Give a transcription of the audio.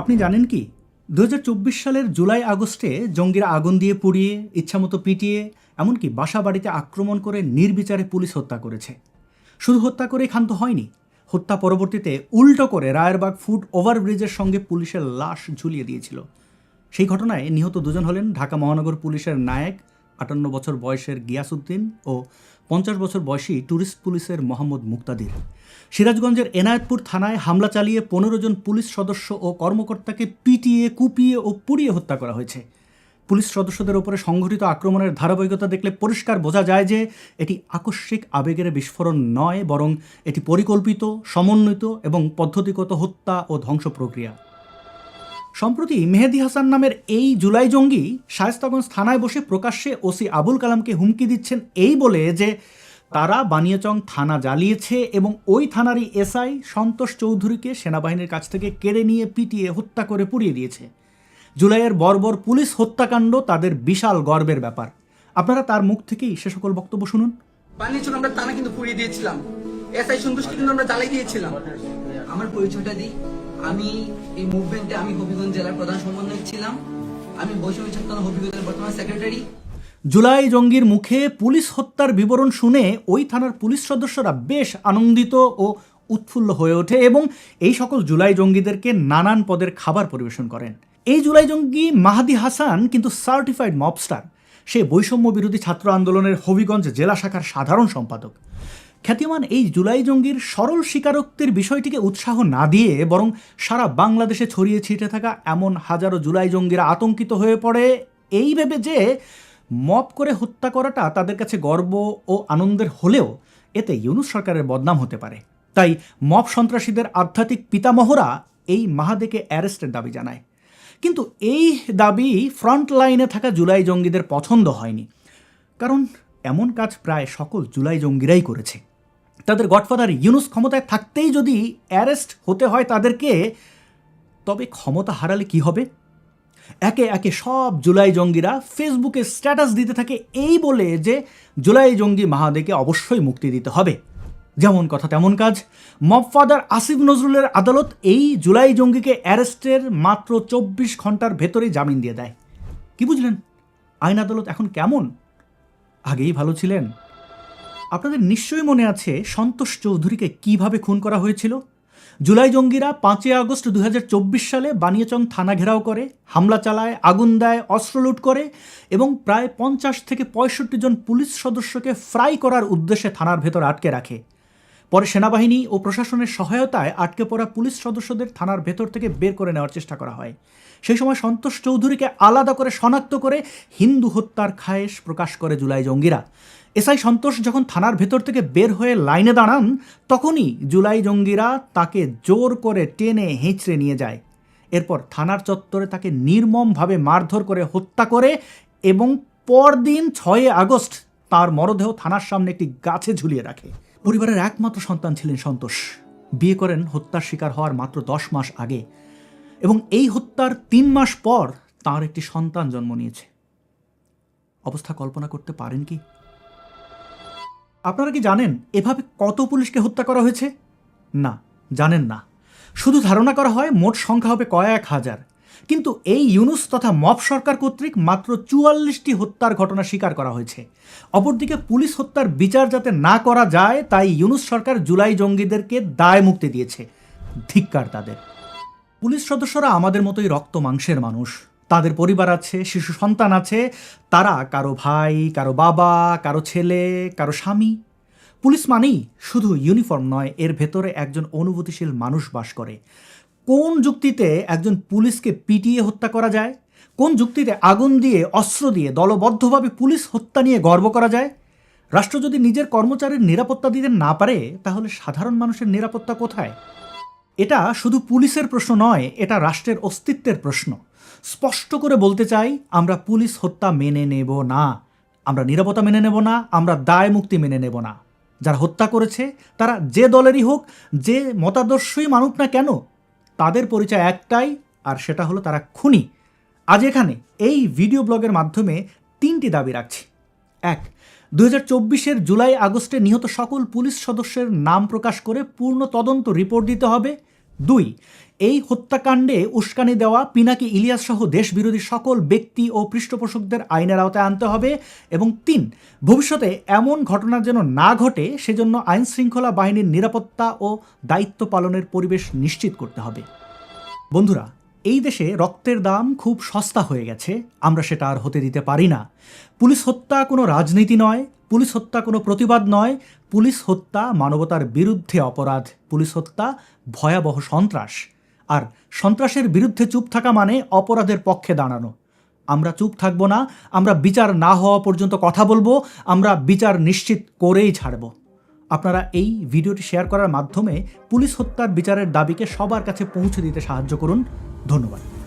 আপনি জানেন কি ২০২৪ সালের জুলাই আগস্টে জঙ্গিরা আগুন দিয়ে পুড়িয়ে ইচ্ছামতো পিটিয়ে এমনকি বাসা বাড়িতে আক্রমণ করে নির্বিচারে পুলিশ হত্যা করেছে। শুধু হত্যা করেই ক্ষান্ত হয়নি, হত্যা পরবর্তীতে উল্টো করে রায়েরবাগ ফুট ওভারব্রিজের সঙ্গে পুলিশের লাশ ঝুলিয়ে দিয়েছিল। সেই ঘটনায় নিহত দুজন হলেন ঢাকা মহানগর পুলিশের নায়েক ৫৮ বছর বয়সের গিয়াসউদ্দিন ও ৫০ বছর বয়সী ট্যুরিস্ট পুলিশের মোহাম্মদ মুক্তাদির। সিরাজগঞ্জের এনায়েতপুর থানায় হামলা চালিয়ে ১৫ জন পুলিশ সদস্য ও কর্মকর্তাকে পিটিয়ে কুপিয়ে ও পুড়িয়ে হত্যা করা হয়েছে। পুলিশ সদস্যদের ওপরে সংঘটিত আক্রমণের ধারাবাহিকতা দেখলে পরিষ্কার বোঝা যায় যে এটি আকস্মিক আবেগের বিস্ফোরণ নয়, বরং এটি পরিকল্পিত, সমন্বিত এবং পদ্ধতিগত হত্যা ও ধ্বংস প্রক্রিয়া। সম্প্রতি মেহেদী হাসান নামের এই জুলাই জঙ্গি শায়েস্তাগঞ্জ থানায় বসে প্রকাশ্যে ওসি আবুল কালামকে হুমকি দিচ্ছেন এই বলে যে তারা বানিয়াচং থানা জ্বালিয়েছে এবং ওই থানারই এসআই সন্তোষ চৌধুরীকে সেনাবাহিনীর কাছ থেকে কেড়ে নিয়ে পিটিয়ে হত্যা করে পুড়িয়ে দিয়েছে। জুলাইয়ের বর্বর পুলিশ হত্যাকাণ্ড তাদের বিশাল গর্বের ব্যাপার। আপনারা তার মুখ থেকেই সে সকল বক্তব্য শুনুন। বানিয়াচং আমরা থানা কিন্তু পুড়িয়ে দিয়েছিলাম, এসআই সন্তোষকে কিন্তু আমরা জ্বালিয়ে দিয়েছিলাম। আমার পরিচয়টা দিই, আমি এই মুভমেন্টে আমি হবিগঞ্জ জেলার প্রধান সমন্বয়ক ছিলাম। আমি বৈষম্য চেতনা হবিগঞ্জের বর্তমান সেক্রেটারি। জুলাই জঙ্গির মুখে পুলিশ হত্যার বিবরণ শুনে ওই থানার পুলিশ সদস্যরা বেশ আনন্দিত ও উৎফুল্ল হয়ে ওঠে এবং এই সকল জুলাই জঙ্গিদেরকে নানান পদের খাবার পরিবেশন করেন। এই জুলাই জঙ্গি মাহাদি হাসান কিন্তু সার্টিফাইড মবস্টার। সে বৈষম্য বিরোধী ছাত্র আন্দোলনের হবিগঞ্জ জেলা শাখার সাধারণ সম্পাদক। খ্যাতিমান এই জুলাই জঙ্গির সরল স্বীকারোক্তির বিষয়টিকে উৎসাহ না দিয়ে বরং সারা বাংলাদেশে ছড়িয়ে ছিটে থাকা এমন হাজারো জুলাই জঙ্গিরা আতঙ্কিত হয়ে পড়ে এই ভেবে যে মব করে হত্যা করাটা তাদের কাছে গর্ব ও আনন্দের হলেও এতে ইউনূস সরকারের বদনাম হতে পারে। তাই মব সন্ত্রাসীদের আধ্যাত্মিক পিতামহরা এই মাহাদিকে অ্যারেস্টের দাবি জানায়। কিন্তু এই দাবি ফ্রন্ট লাইনে থাকা জুলাই জঙ্গিদের পছন্দ হয়নি, কারণ এমন কাজ প্রায় সকল জুলাই জঙ্গিরাই করেছে। তাদের গডফাদার ইউনূস ক্ষমতায় থাকতেই যদি অ্যারেস্ট হতে হয় তাদেরকে, তবে ক্ষমতা হারালে কি হবে? একে একে সব জুলাই জঙ্গিরা ফেসবুকে স্ট্যাটাস দিতে থাকে এই বলে যে জুলাই জঙ্গি মাহাদিকে অবশ্যই মুক্তি দিতে হবে। যেমন কথা তেমন কাজ, মব ফাদার আসিফ নজরুলের আদালত এই জুলাই জঙ্গিকে অ্যারেস্টের মাত্র ২৪ ঘন্টার ভেতরেই জামিন দিয়ে দেয়। কি বুঝলেন আইন আদালত এখন কেমন? আগেই ভালো ছিলেন। আপনাদের নিশ্চয়ই মনে আছে সন্তোষ চৌধুরীকে কিভাবে খুন করা হয়েছিল। জুলাই জঙ্গিরা ৫ই আগস্ট ২০২৪ সালে বানিয়াচং থানা ঘেরাও করে, হামলা চালায়, আগুন দেয়, অস্ত্র লুট করে এবং প্রায় ৫০ থেকে ৬৫ জন পুলিশ সদস্যকে ফ্রাই করার উদ্দেশ্যে থানার ভেতর আটকে রাখে। পরে সেনাবাহিনী ও প্রশাসনের সহায়তায় আটকে পড়া পুলিশ সদস্যদের থানার ভেতর থেকে বের করে নেওয়ার চেষ্টা করা হয়। সেই সময় সন্তোষ চৌধুরীকে আলাদা করে শনাক্ত করে হিন্দু হত্যার খায়েশ প্রকাশ করে জুলাই জঙ্গিরা। এসআই সন্তোষ যখন থানার ভেতর থেকে বের হয়ে লাইনে দাঁড়ান তখনই জুলাই জঙ্গিরা তাকে জোর করে টেনে হেঁচড়ে নিয়ে যায়। এরপর থানার চত্বরে তাকে নির্মমভাবে মারধর করে হত্যা করে এবং পরদিন ৬ আগস্ট তার মরদেহ থানার সামনে একটি গাছে ঝুলিয়ে রাখে। পরিবারের একমাত্র সন্তান ছিলেন সন্তোষ। বিয়ে করেন হত্যার শিকার হওয়ার মাত্র ১০ মাস আগে এবং এই হত্যার ৩ মাস পর তার একটি সন্তান জন্ম নিয়েছে। অবস্থা কল্পনা করতে পারেন কি? আপনারা কি জানেন এভাবে কত পুলিশকে হত্যা করা হয়েছে? না, জানেন না। শুধু ধারণা করা হয় মোট সংখ্যা হবে কয়েক হাজার। কিন্তু এই ইউনূস তথা মব সরকার কর্তৃক মাত্র ৪৪টি হত্যার ঘটনা স্বীকার করা হয়েছে। অপরদিকে পুলিশ হত্যার বিচার যাতে না করা যায় তাই ইউনূস সরকার জুলাই জঙ্গিদেরকে দায় মুক্তি দিয়েছে। ধিক্কার তাদের। পুলিশ সদস্যরা আমাদের মতোই রক্ত মাংসের মানুষ। তাদের পরিবার আছে, শিশু সন্তান আছে। তারা কারো ভাই, কারো বাবা, কারো ছেলে, কারো স্বামী। পুলিশ মানেই শুধু ইউনিফর্ম নয়, এর ভেতরে একজন অনুভূতিশীল মানুষ বাস করে। কোন যুক্তিতে একজন পুলিশকে পিটিয়ে হত্যা করা যায়? কোন যুক্তিতে আগুন দিয়ে, অস্ত্র দিয়ে দলবদ্ধভাবে পুলিশ হত্যা নিয়ে গর্ব করা যায়? রাষ্ট্র যদি নিজের কর্মচারীর নিরাপত্তা দিতে না পারে তাহলে সাধারণ মানুষের নিরাপত্তা কোথায়? এটা শুধু পুলিশের প্রশ্ন নয়, এটা রাষ্ট্রের অস্তিত্বের প্রশ্ন। স্পষ্ট করে বলতে চাই, আমরা পুলিশ হত্যা মেনে নেব না, আমরা নীরবতা মেনে নেব না, আমরা দায় মুক্তি মেনে নেব না। যারা হত্যা করেছে তারা যে দলেরই হোক, যে মতাদর্শই মানুক না কেন, তাদের পরিচয় একটাই, আর সেটা হলো তারা খুনি। আজ এখানে এই ভিডিও ব্লগের মাধ্যমে 3টি দাবি রাখছি। ১, ২০২৪-এর জুলাই আগস্টে নিহত সকল পুলিশ সদস্যের নাম প্রকাশ করে পূর্ণ তদন্ত রিপোর্ট দিতে হবে। 2, এই হত্যাকাণ্ডে উস্কানি দেওয়া পিনাকি ইলিয়াস সহ দেশবিরোধী সকল ব্যক্তি ও পৃষ্ঠপোষকদের আইনের আওতায় আনতে হবে। এবং 3, ভবিষ্যতে এমন ঘটনা যেন না ঘটে সেজন্য আইন শৃঙ্খলা বাহিনীর নিরাপত্তা ও দায়িত্ব পালনের পরিবেশ নিশ্চিত করতে হবে। বন্ধুরা, এই দেশে রক্তের দাম খুব সস্তা হয়ে গেছে, আমরা সেটা আর হতে দিতে পারি না। পুলিশ হত্যা কোনো রাজনীতি নয়, পুলিশ হত্যা কোনো প্রতিবাদ নয়, পুলিশ হত্যা মানবতার বিরুদ্ধে অপরাধ, পুলিশ হত্যা ভয়াবহ সন্ত্রাস। আর সন্ত্রাসের বিরুদ্ধে চুপ থাকা মানে অপরাধের পক্ষে দাঁড়ানো। আমরা চুপ থাকবো না, আমরা বিচার না হওয়া পর্যন্ত কথা বলবো, আমরা বিচার নিশ্চিত করেই ছাড়ব। আপনারা এই ভিডিওটি শেয়ার করার মাধ্যমে পুলিশ হত্যার বিচারের দাবিকে সবার কাছে পৌঁছে দিতে সাহায্য করুন। ধন্যবাদ।